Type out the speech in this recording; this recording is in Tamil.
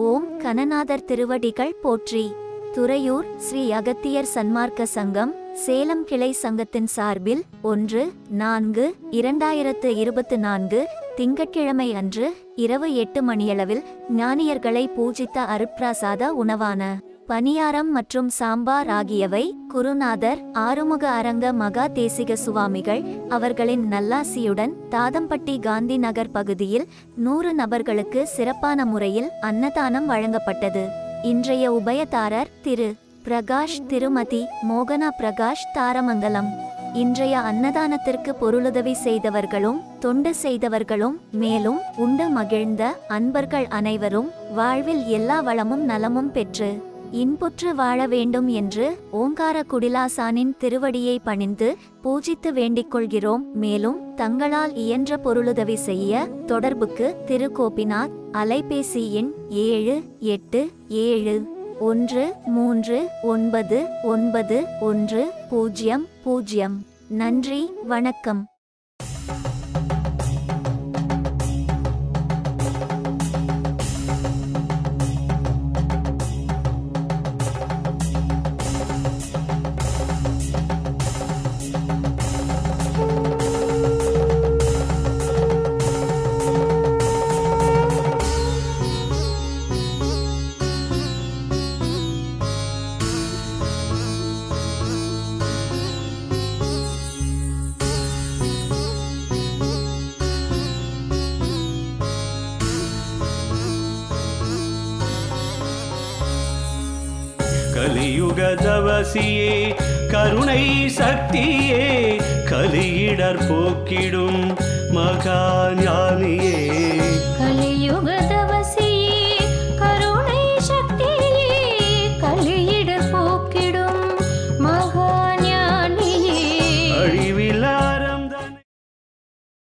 ஓம் கணநாதர் திருவடிகள் போற்றி. துறையூர் ஸ்ரீ அகத்தியர் சன்மார்க்க சங்கம் சேலம் கிளை சங்கத்தின் சார்பில் 1-4-2024 திங்கட்கிழமை அன்று இரவு 8 மணியளவில் ஞானியர்களை பூஜித்த அருட்பிரசாத உணவான பனியாரம் மற்றும் சாம்பார் ஆகியவை குருநாதர் ஆறுமுக அரங்க மகா தேசிக சுவாமிகள் அவர்களின் நல்லாசியுடன் தாதம்பட்டி காந்தி நகர் பகுதியில் 100 நபர்களுக்கு சிறப்பான முறையில் அன்னதானம் வழங்கப்பட்டது. இன்றைய உபயதாரர் திரு பிரகாஷ், திருமதி மோகனா பிரகாஷ், தாரமங்கலம். இன்றைய அன்னதானத்திற்கு பொருளுதவி செய்தவர்களும் தொண்டு செய்தவர்களும் மேலும் உண்டு மகிழ்ந்த அன்பர்கள் அனைவரும் வாழ்வில் எல்லா வளமும் நலமும் பெற்று இன்புற்று வாழ வேண்டும் என்று ஓங்கார குடிலாசானின் திருவடியை பணிந்து பூஜித்து வேண்டிக் கொள்கிறோம். மேலும் தங்களால் இயன்ற பொருளுதவி செய்ய தொடர்புக்கு திரு கோபிநாத், அலைபேசி எண் 7871399100. நன்றி, வணக்கம். கலியுக தவசியே, கருணை சக்தியே, கலியிடர் போக்கிடும் மகா ஞானியே. கலியுக